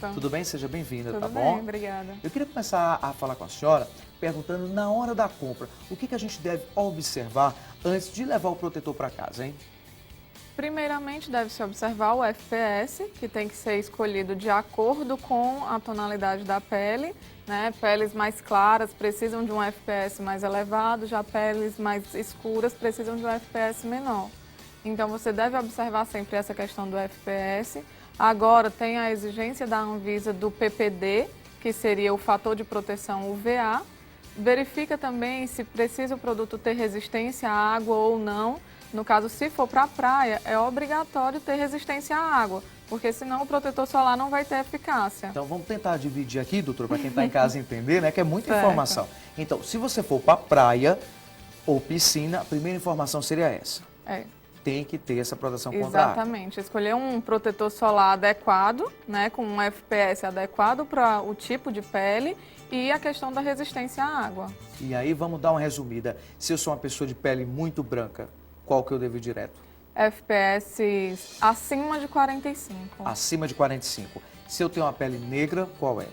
Roberta. Tudo bem? Seja bem-vinda, tá Tudo bom? bem, obrigada. Eu queria começar a falar com a senhora, perguntando na hora da compra, o que a gente deve observar antes de levar o protetor para casa, hein? Primeiramente, deve-se observar o FPS, que tem que ser escolhido de acordo com a tonalidade da pele, né? Peles mais claras precisam de um FPS mais elevado, já peles mais escuras precisam de um FPS menor. Então, você deve observar sempre essa questão do FPS. Agora, tem a exigência da Anvisa do PPD, que seria o fator de proteção UVA. Verifica também se precisa o produto ter resistência à água ou não. No caso, se for para a praia, é obrigatório ter resistência à água, porque senão o protetor solar não vai ter eficácia. Então vamos tentar dividir aqui, doutor, para quem está em casa entender, né, que é muita Certo. informação. Então, se você for para praia ou piscina, a primeira informação seria essa. Tem que ter essa proteção contra a água. Exatamente. Escolher um protetor solar adequado, né, com um FPS adequado para o tipo de pele e a questão da resistência à água. E aí vamos dar uma resumida. Se eu sou uma pessoa de pele muito branca, qual que eu devo ir direto? FPS acima de 45. Acima de 45. Se eu tenho uma pele negra, qual é?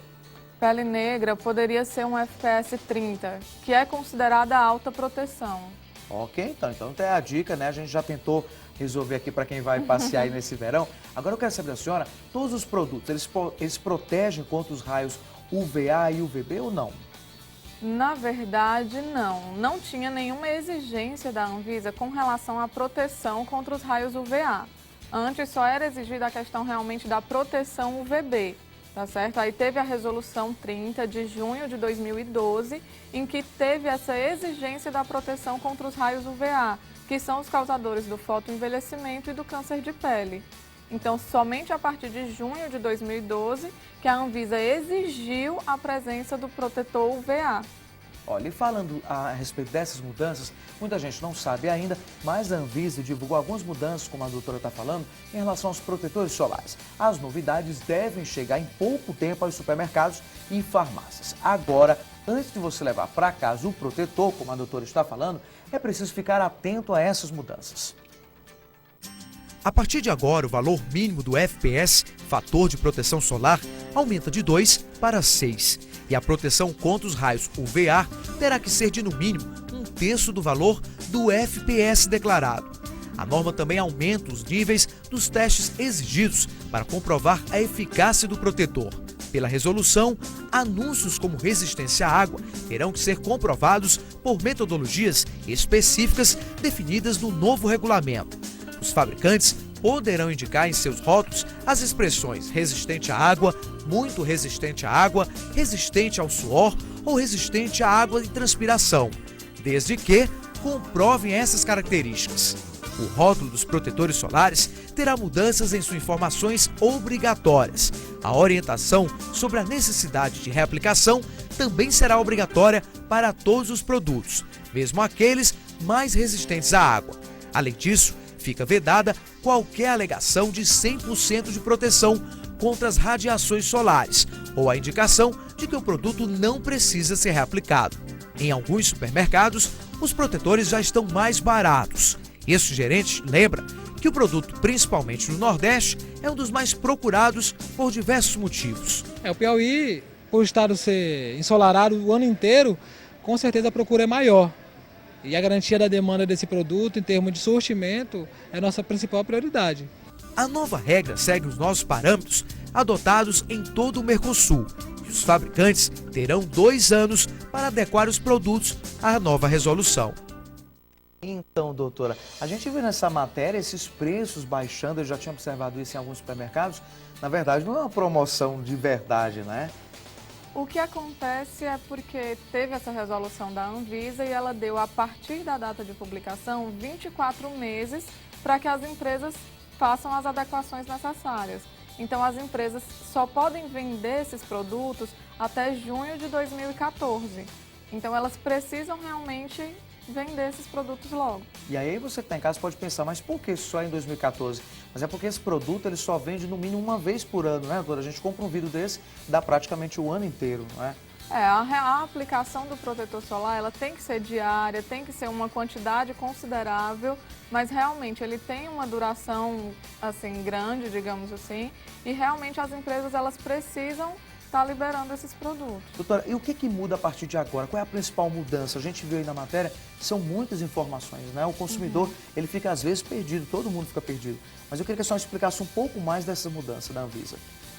Pele negra poderia ser um FPS 30, que é considerada alta proteção. Ok, então tem a dica, né? A gente já tentou resolver aqui para quem vai passear aí nesse verão. Agora eu quero saber da senhora, todos os produtos, eles protegem contra os raios UVA e UVB ou não? Na verdade, não. Não tinha nenhuma exigência da Anvisa com relação à proteção contra os raios UVA. Antes só era exigida a questão realmente da proteção UVB, tá certo? Aí teve a resolução 30 de junho de 2012, em que teve essa exigência da proteção contra os raios UVA, que são os causadores do fotoenvelhecimento e do câncer de pele. Então, somente a partir de junho de 2012 que a Anvisa exigiu a presença do protetor UVA. Olha, e falando a respeito dessas mudanças, muita gente não sabe ainda, mas a Anvisa divulgou algumas mudanças, como a doutora está falando, em relação aos protetores solares. As novidades devem chegar em pouco tempo aos supermercados e farmácias. Agora, antes de você levar para casa o protetor, como a doutora está falando, é preciso ficar atento a essas mudanças. A partir de agora, o valor mínimo do FPS, fator de proteção solar, aumenta de 2 para 6. E a proteção contra os raios UVA terá que ser de, no mínimo, 1/3 do valor do FPS declarado. A norma também aumenta os níveis dos testes exigidos para comprovar a eficácia do protetor. Pela resolução, anúncios como resistência à água terão que ser comprovados por metodologias específicas definidas no novo regulamento. Os fabricantes poderão indicar em seus rótulos as expressões resistente à água, muito resistente à água, resistente ao suor ou resistente à água e transpiração, desde que comprovem essas características. O rótulo dos protetores solares terá mudanças em suas informações obrigatórias. A orientação sobre a necessidade de reaplicação também será obrigatória para todos os produtos, mesmo aqueles mais resistentes à água. Além disso, fica vedada qualquer alegação de 100% de proteção contra as radiações solares ou a indicação de que o produto não precisa ser reaplicado. Em alguns supermercados, os protetores já estão mais baratos. Este gerente lembra que o produto, principalmente no Nordeste, é um dos mais procurados por diversos motivos. O Piauí, por o estado ser ensolarado o ano inteiro, com certeza a procura é maior. E a garantia da demanda desse produto, em termos de surtimento, é a nossa principal prioridade. A nova regra segue os nossos parâmetros adotados em todo o Mercosul. E os fabricantes terão 2 anos para adequar os produtos à nova resolução. Então, doutora, a gente viu nessa matéria esses preços baixando, eu já tinha observado isso em alguns supermercados. Na verdade, não é uma promoção de verdade, né? O que acontece é porque teve essa resolução da Anvisa e ela deu, a partir da data de publicação, 24 meses para que as empresas façam as adequações necessárias. Então, as empresas só podem vender esses produtos até junho de 2014. Então, elas precisam realmente vender esses produtos logo. E aí você que está em casa pode pensar, mas por que só em 2014? Mas é porque esse produto ele só vende no mínimo uma vez por ano, né, doutora? A gente compra um vidro desse, dá praticamente o ano inteiro, não é? A aplicação do protetor solar, ela tem que ser diária, tem que ser uma quantidade considerável, mas realmente ele tem uma duração assim grande, digamos assim, e realmente as empresas elas precisam estar liberando esses produtos. Doutora, e o que muda a partir de agora? Qual é a principal mudança? A gente viu aí na matéria, são muitas informações, né? O consumidor, ele fica às vezes perdido, todo mundo fica perdido. Mas eu queria que a senhora explicasse um pouco mais dessa mudança da Anvisa.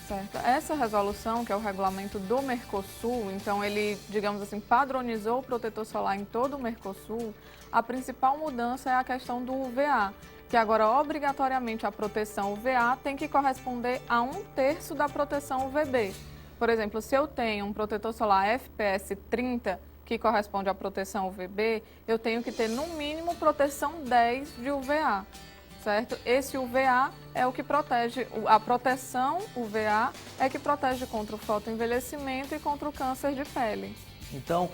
Certo. Essa resolução, que é o regulamento do Mercosul, então ele, digamos assim, padronizou o protetor solar em todo o Mercosul, a principal mudança é a questão do UVA, que agora obrigatoriamente a proteção UVA tem que corresponder a 1/3 da proteção UVB. Por exemplo, se eu tenho um protetor solar FPS 30, que corresponde à proteção UVB, eu tenho que ter no mínimo proteção 10 de UVA. Certo? Esse UVA é o que protege, a proteção UVA é que protege contra o fotoenvelhecimento e contra o câncer de pele. Então,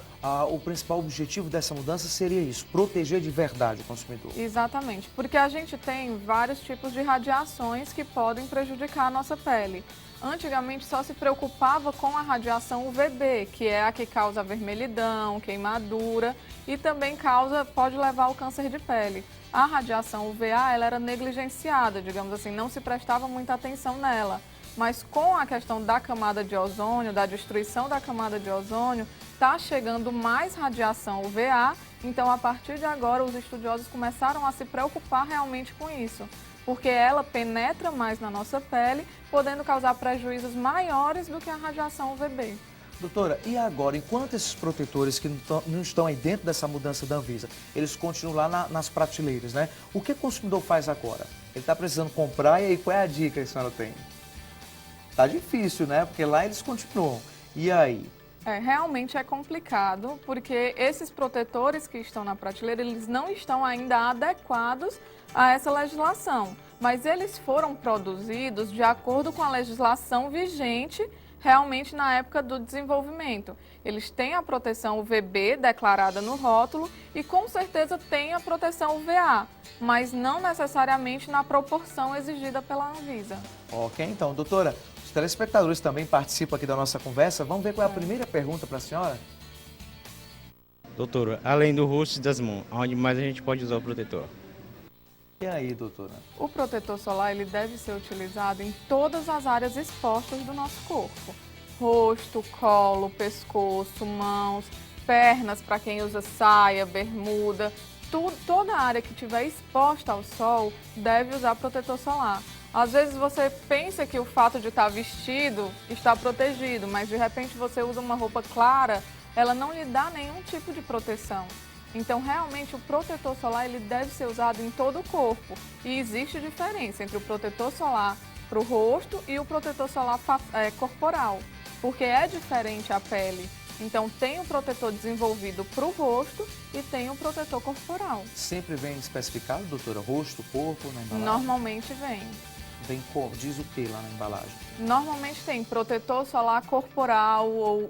o principal objetivo dessa mudança seria isso, proteger de verdade o consumidor. Exatamente, porque a gente tem vários tipos de radiações que podem prejudicar a nossa pele. Antigamente só se preocupava com a radiação UVB, que é a que causa vermelhidão, queimadura e também pode levar ao câncer de pele. A radiação UVA ela era negligenciada, digamos assim, não se prestava muita atenção nela. Mas com a questão da camada de ozônio, da destruição da camada de ozônio, está chegando mais radiação UVA, então a partir de agora os estudiosos começaram a se preocupar realmente com isso, porque ela penetra mais na nossa pele, podendo causar prejuízos maiores do que a radiação UVB. Doutora, e agora, enquanto esses protetores que não estão aí dentro dessa mudança da Anvisa, eles continuam lá nas prateleiras, né? O que o consumidor faz agora? Ele está precisando comprar e aí qual é a dica que a senhora tem? Tá difícil, né? Porque lá eles continuam. E aí? Realmente é complicado, porque esses protetores que estão na prateleira, eles não estão ainda adequados a essa legislação. Mas eles foram produzidos de acordo com a legislação vigente realmente na época do desenvolvimento. Eles têm a proteção UVB declarada no rótulo e com certeza têm a proteção UVA, mas não necessariamente na proporção exigida pela Anvisa. Ok, então, doutora, os telespectadores também participam aqui da nossa conversa. Vamos ver qual é a primeira pergunta para a senhora? Doutora, além do rosto e das mãos, onde mais a gente pode usar o protetor? E aí, doutora? O protetor solar ele deve ser utilizado em todas as áreas expostas do nosso corpo. Rosto, colo, pescoço, mãos, pernas para quem usa saia, bermuda. Toda a área que estiver exposta ao sol deve usar protetor solar. Às vezes você pensa que o fato de estar vestido está protegido, mas de repente você usa uma roupa clara, ela não lhe dá nenhum tipo de proteção. Então, realmente, o protetor solar ele deve ser usado em todo o corpo. E existe diferença entre o protetor solar para o rosto e o protetor solar corporal, porque é diferente a pele. Então, tem o protetor desenvolvido para o rosto e tem o protetor corporal. Sempre vem especificado, doutora? Rosto, corpo, na embalagem? Normalmente vem. Vem cor, diz o que lá na embalagem? Normalmente tem protetor solar corporal ou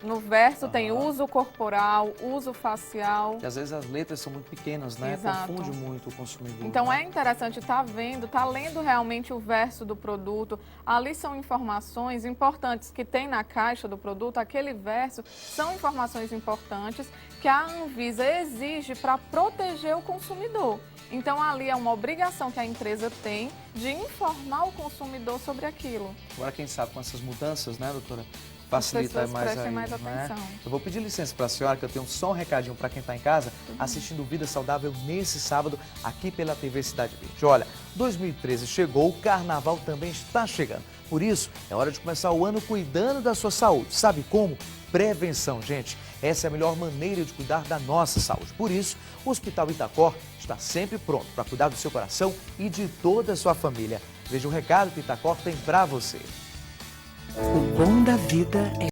no verso tem uso corporal, uso facial. Que às vezes as letras são muito pequenas, né? Exato. Confunde muito o consumidor. Então né? é interessante estar vendo, estar lendo realmente o verso do produto. Ali são informações importantes que tem na caixa do produto, aquele verso são informações importantes que a Anvisa exige para proteger o consumidor. Então ali é uma obrigação que a empresa tem de informar o consumidor sobre aquilo. Agora quem sabe com essas mudanças, né, doutora? Facilita As pessoas mais prestem aí, mais né? atenção. Eu vou pedir licença para a senhora, que eu tenho só um recadinho para quem está em casa, assistindo Vida Saudável nesse sábado, aqui pela TV Cidade Verde. Olha, 2013 chegou, o carnaval também está chegando. Por isso, é hora de começar o ano cuidando da sua saúde. Sabe como? Prevenção, gente. Essa é a melhor maneira de cuidar da nossa saúde. Por isso, o Hospital Itacor está sempre pronto para cuidar do seu coração e de toda a sua família. Veja o recado que o Itacor tem para você. O bom da vida é